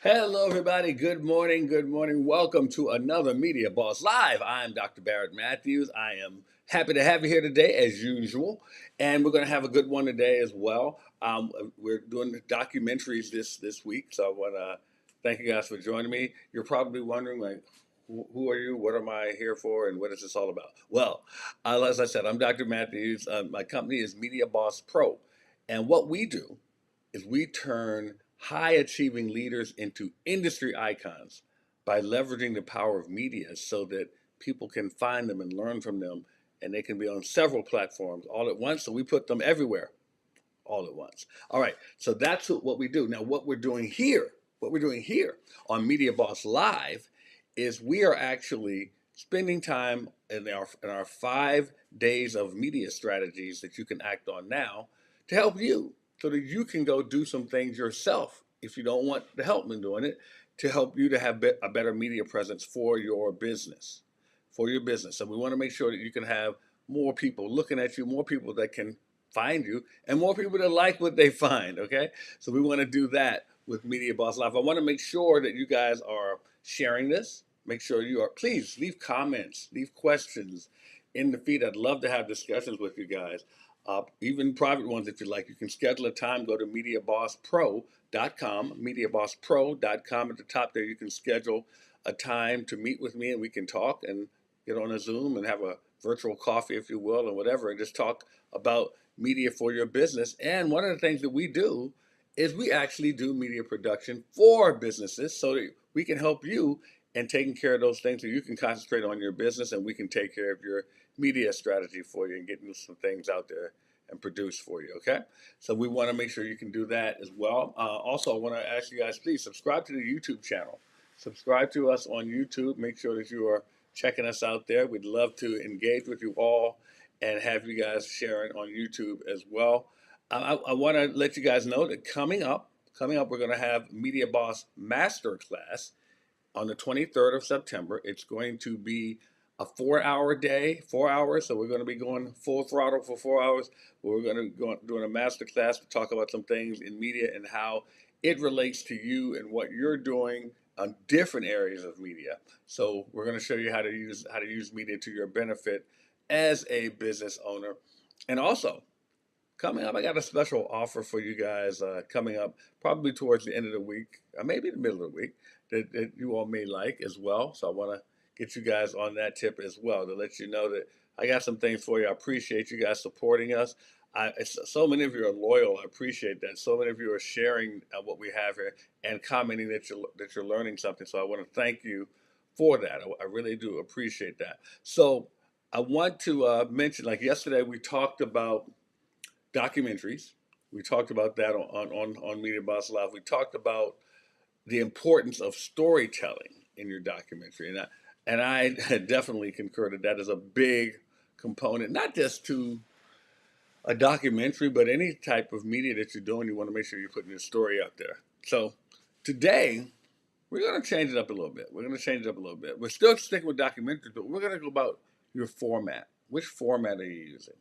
Hello, everybody. Good morning. Good morning. Welcome to another Media Boss Live. I'm Dr. Barrett Matthews. I am happy to have you here today, as usual, and we're going to have a good one today as well. We're doing the documentaries this week, so I want to thank you guys for joining me. You're probably wondering, like, who are you? What am I here for? And what is this all about? Well, as I said, I'm Dr. Matthews. My company is Media Boss Pro, and what we do is we turn high achieving leaders into industry icons by leveraging the power of media so that people can find them and learn from them, and they can be on several platforms all at once. So we put them everywhere all at once. All right, so that's what we do. Now, what we're doing here on Media Boss Live is we are actually spending time in our 5 days of media strategies that you can act on now to help you so that you can go do some things yourself if you don't want the help in doing it, to help you to have a better media presence for your business. For your business. So we want to make sure that you can have more people looking at you, more people that can find you, and more people that like what they find. Okay, so we want to do that with Media Boss Live. I want to make sure that you guys are sharing this. Make sure you are. Please leave comments, leave questions in the feed. I'd love to have discussions with you guys, even private ones if you like. You can schedule a time. Go to MediaBossPro.com. MediaBossPro.com. At the top there, you can schedule a time to meet with me, and we can talk and get on a Zoom and have a virtual coffee, if you will, or whatever, and just talk about media for your business. And one of the things that we do is we actually do media production for businesses so that we can help you in taking care of those things so you can concentrate on your business, and we can take care of your media strategy for you and getting some things out there and produce for you. Okay, so we want to make sure you can do that as well. Also, I want to ask you guys, please subscribe to the YouTube channel. Subscribe to us on YouTube. Make sure that you are checking us out there. We'd love to engage with you all and have you guys sharing on YouTube as well. I want to let you guys know that coming up, we're going to have Media Boss Masterclass on the 23rd of September. It's going to be a 4 hour day, 4 hours. So we're going to be going full throttle for 4 hours. We're going to go doing a master class to talk about some things in media and how it relates to you and what you're doing on different areas of media. So we're going to show you how to use media to your benefit as a business owner. And also, coming up, I got a special offer for you guys coming up probably towards the end of the week, maybe the middle of the week, that you all may like as well. So I want to get you guys on that tip as well to let you know that I got some things for you. I appreciate you guys supporting us. So many of you are loyal. I appreciate that. So many of you are sharing what we have here and commenting that you're learning something. So I want to thank you for that. I really do appreciate that. So I want to mention, like yesterday, we talked about documentaries. We talked about that on Media Boss Live. We talked about the importance of storytelling in your documentary, and I definitely concur that that is a big component, not just to a documentary, but any type of media that you're doing. You want to make sure you're putting your story out there. So today we're going to change it up a little bit. We're going to change it up a little bit. We're still sticking with documentaries, but we're going to go about your format. Which format are you using?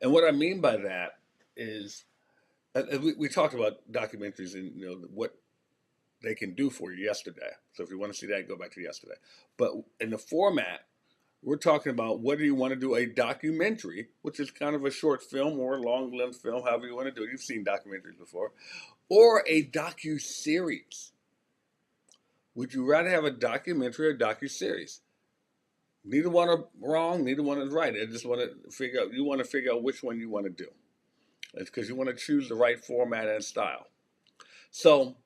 And what I mean by that is, we talked about documentaries and what they can do for you yesterday. So if you want to see that, go back to yesterday. But in the format, we're talking about whether you want to do a documentary, which is kind of a short film or a long-length film, however you want to do it. You've seen documentaries before, or a docu-series. Would you rather have a documentary or a docu-series? Neither one are wrong. Neither one is right. I just want to figure out. You want to figure out which one you want to do. It's because you want to choose the right format and style. So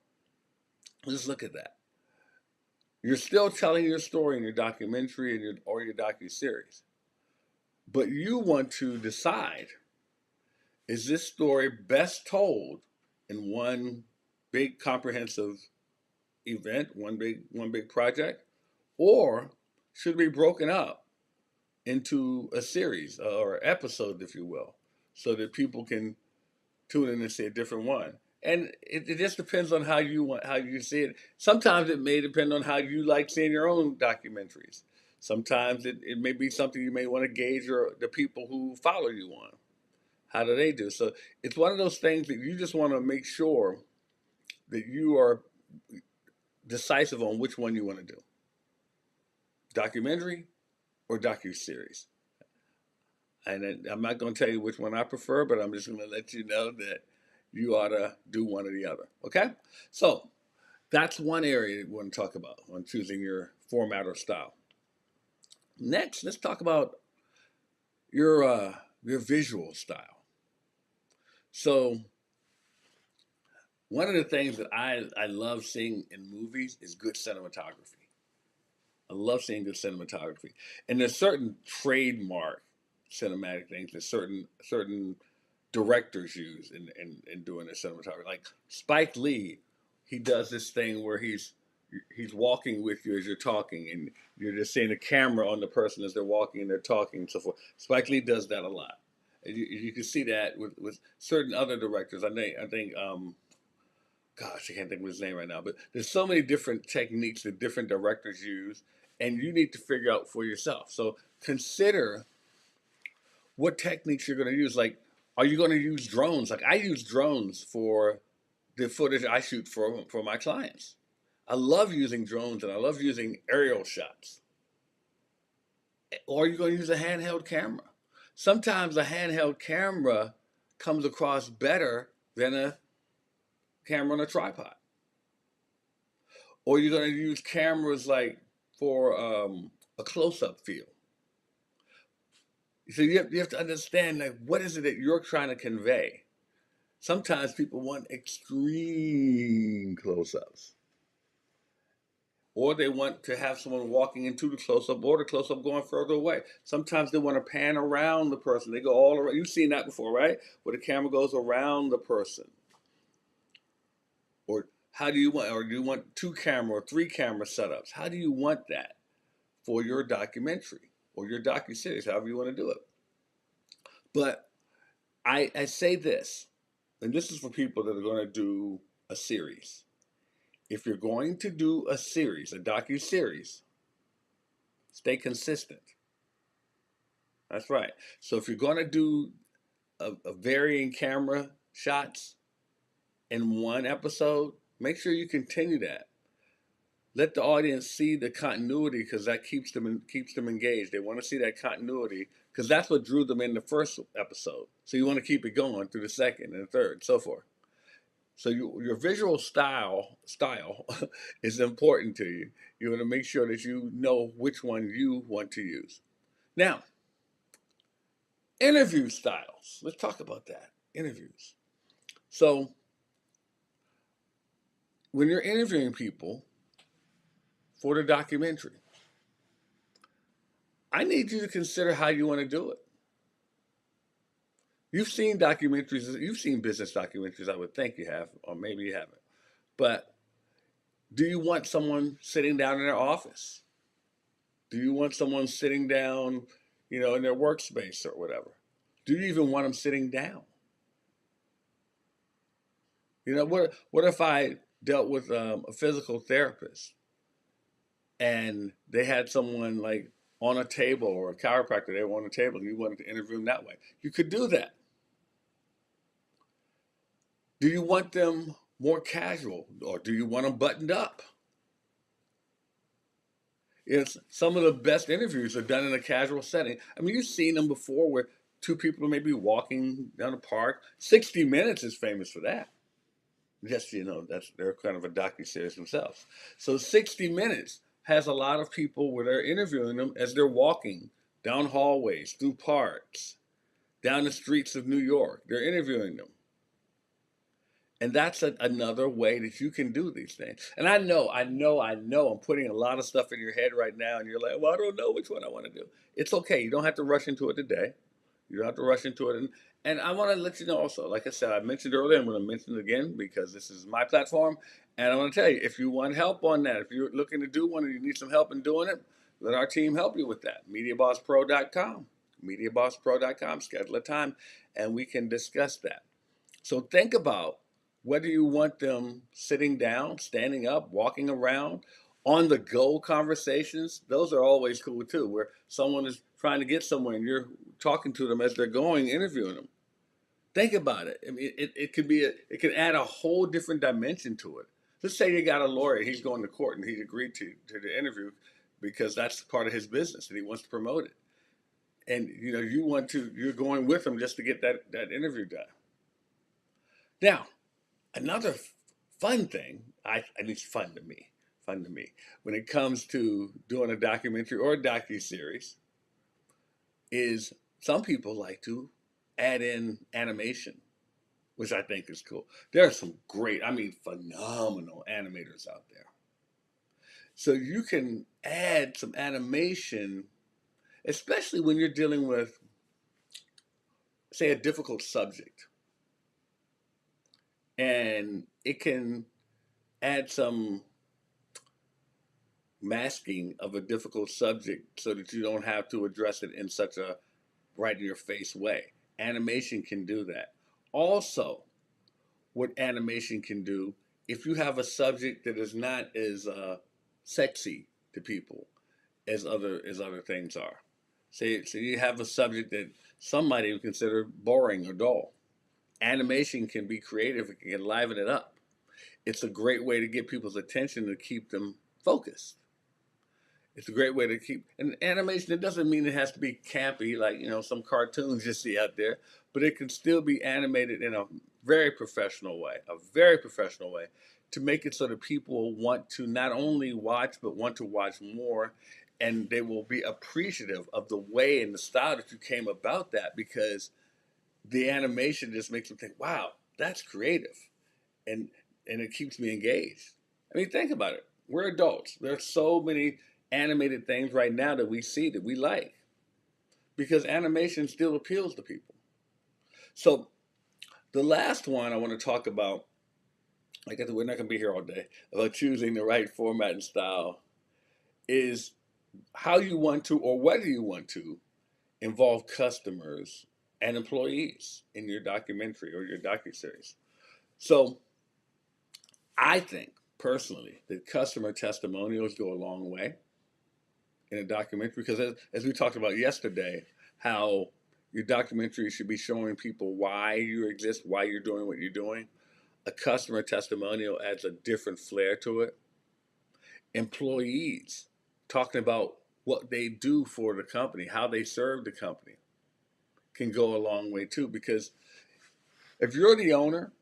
let's look at that. You're still telling your story in your documentary or your docu-series, but you want to decide: is this story best told in one big comprehensive event, one big project, or should it be broken up into a series or episode, if you will, so that people can tune in and see a different one? And it just depends on how you see it. Sometimes it may depend on how you like seeing your own documentaries. Sometimes it may be something you may want to gauge the people who follow you on. How do they do? So it's one of those things that you just want to make sure that you are decisive on which one you want to do, documentary or docu-series. And I'm not going to tell you which one I prefer, but I'm just going to let you know that you ought to do one or the other. Okay? So that's one area we want to talk about on choosing your format or style. Next, let's talk about your visual style. So one of the things that I love seeing in movies is good cinematography. I love seeing good cinematography. And there's certain trademark cinematic things that certain directors use in doing their cinematography. Like Spike Lee, he does this thing where he's walking with you as you're talking, and you're just seeing the camera on the person as they're walking and they're talking and so forth. Spike Lee does that a lot. And you can see that with certain other directors. I think gosh, I can't think of his name right now, but there's so many different techniques that different directors use, and you need to figure out for yourself. So consider what techniques you're going to use. Like, are you going to use drones? Like, I use drones for the footage I shoot for my clients. I love using drones and I love using aerial shots. Or are you going to use a handheld camera? Sometimes a handheld camera comes across better than a camera on a tripod. Or you're going to use cameras like for a close-up feel. So you have to understand, like, what is it that you're trying to convey? Sometimes people want extreme close-ups, or they want to have someone walking into the close-up, or the close-up going further away. Sometimes they want to pan around the person. They go all around. You've seen that before, right? Where the camera goes around the person. Or how do you want, or do you want 2 camera or 3 camera setups? How do you want that for your documentary or your docu-series, however you want to do it? But I say this, and this is for people that are going to do a series. If you're going to do a series, a docu-series, stay consistent. That's right. So if you're going to do a varying camera shots in one episode, make sure you continue that. Let the audience see the continuity, because that keeps them engaged. They want to see that continuity because that's what drew them in the first episode. So you want to keep it going through the second and the third, and so forth. So your visual style is important to you. You want to make sure that you know which one you want to use. Now, interview styles. Let's talk about that. Interviews. So when you're interviewing people for the documentary, I need you to consider how you want to do it. You've seen documentaries, you've seen business documentaries, I would think you have, or maybe you haven't. But do you want someone sitting down in their office? Do you want someone sitting down, in their workspace or whatever? Do you even want them sitting down? What if I dealt with a physical therapist and they had someone like on a table, or a chiropractor, they were on a table, and you wanted to interview them that way? You could do that. Do you want them more casual, or do you want them buttoned up? Some of the best interviews are done in a casual setting. I mean, you've seen them before where 2 people may be walking down a park. 60 Minutes is famous for that. Just, they're kind of a docu-series themselves. So 60 Minutes has a lot of people where they're interviewing them as they're walking down hallways, through parks, down the streets of New York. They're interviewing them. And that's another way that you can do these things. And I know, I'm putting a lot of stuff in your head right now, and you're like, well, I don't know which one I want to do. It's okay. You don't have to rush into it today. You don't have to rush into it. And I want to let you know also, like I said, I mentioned earlier, I'm going to mention it again because this is my platform. And I want to tell you, if you want help on that, if you're looking to do one and you need some help in doing it, let our team help you with that. MediaBossPro.com. MediaBossPro.com. Schedule a time and we can discuss that. So think about whether you want them sitting down, standing up, walking around, on the go conversations. Those are always cool too, where someone is trying to get somewhere and you're talking to them as they're going, interviewing them. Think about it. I mean, it can add a whole different dimension to it. Let's say you got a lawyer, he's going to court and he agreed to the interview because that's part of his business and he wants to promote it. And you're going with him just to get that interview done. Now, another fun thing, at least fun to me, when it comes to doing a documentary or a docu-series, is some people like to add in animation, which I think is cool. There are some great, I mean, phenomenal animators out there. So you can add some animation, especially when you're dealing with, say, a difficult subject. And it can add some masking of a difficult subject so that you don't have to address it in such a right in your face way. Animation can do that. Also, what animation can do, if you have a subject that is not as sexy to people as other things are. Say so you have a subject that some might even consider boring or dull. Animation can be creative, it can liven it up. It's a great way to get people's attention to keep them focused. It's a great way to keep and animation. It doesn't mean it has to be campy like some cartoons you see out there, but it can still be animated in a very professional way, to make it so that people want to not only watch but want to watch more, and they will be appreciative of the way and the style that you came about that because the animation just makes them think, "Wow, that's creative," and it keeps me engaged. I mean, think about it. We're adults. There's so many animated things right now that we see that we like because animation still appeals to people. So the last one I want to talk about, I guess we're not going to be here all day, about choosing the right format and style, is how you want to or whether you want to involve customers and employees in your documentary or your docuseries. So I think personally that customer testimonials go a long way in a documentary because as we talked about yesterday, how your documentary should be showing people why you exist, why you're doing what you're doing. A customer testimonial adds a different flair to it. Employees talking about what they do for the company, how they serve the company, can go a long way too. Because if you're the owner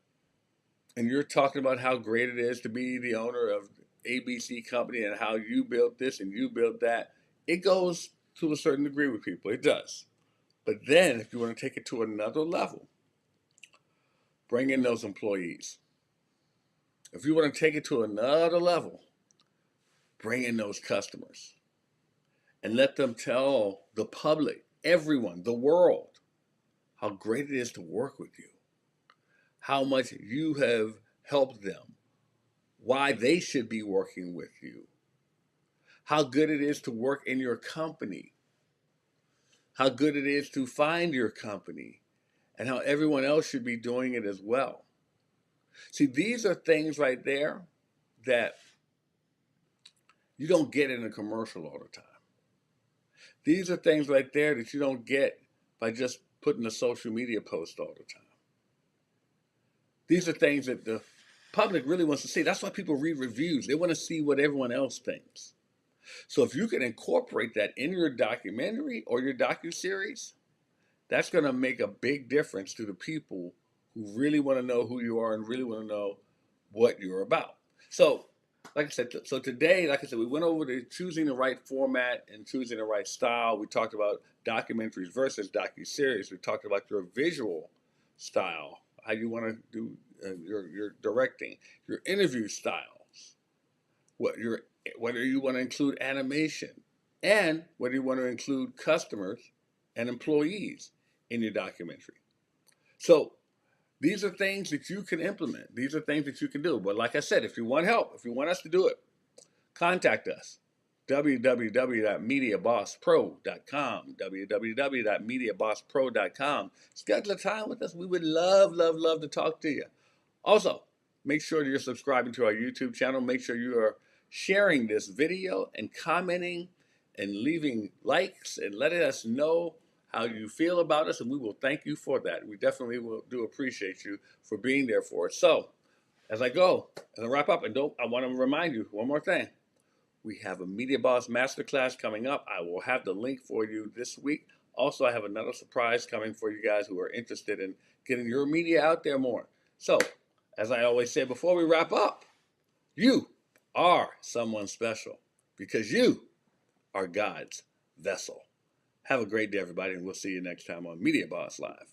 and you're talking about how great it is to be the owner of ABC company and how you built this and you built that, it goes to a certain degree with people. It does. But then if you want to take it to another level, bring in those employees. If you want to take it to another level, bring in those customers and let them tell the public, everyone, the world, how great it is to work with you, how much you have helped them, why they should be working with you, how good it is to work in your company, how good it is to find your company, and how everyone else should be doing it as well. See, these are things right there that you don't get in a commercial all the time. These are things right there that you don't get by just putting a social media post all the time. These are things that the public really wants to see. That's why people read reviews. They want to see what everyone else thinks. So if you can incorporate that in your documentary or your docuseries, that's going to make a big difference to the people who really want to know who you are and really want to know what you're about. So, like I said, so today, like I said, we went over to choosing the right format and choosing the right style. We talked about documentaries versus docuseries. We talked about your visual style, how you want to do your directing, your interview styles, whether you want to include animation, and whether you want to include customers and employees in your documentary. So these are things that you can implement. These are things that you can do. But like I said, if you want help, if you want us to do it, contact us. www.mediabosspro.com. www.mediabosspro.com. Schedule a time with us. We would love, love, love to talk to you. Also, make sure that you're subscribing to our YouTube channel. Make sure you are sharing this video and commenting and leaving likes and letting us know how you feel about us, and we will thank you for that. We definitely do appreciate you for being there for us. So, as I go, as I wrap up, I want to remind you one more thing. We have a Media Boss Masterclass coming up. I will have the link for you this week. Also, I have another surprise coming for you guys who are interested in getting your media out there more. So, as I always say before we wrap up, you are someone special because you are God's vessel. Have a great day, everybody, and we'll see you next time on Media Boss Live.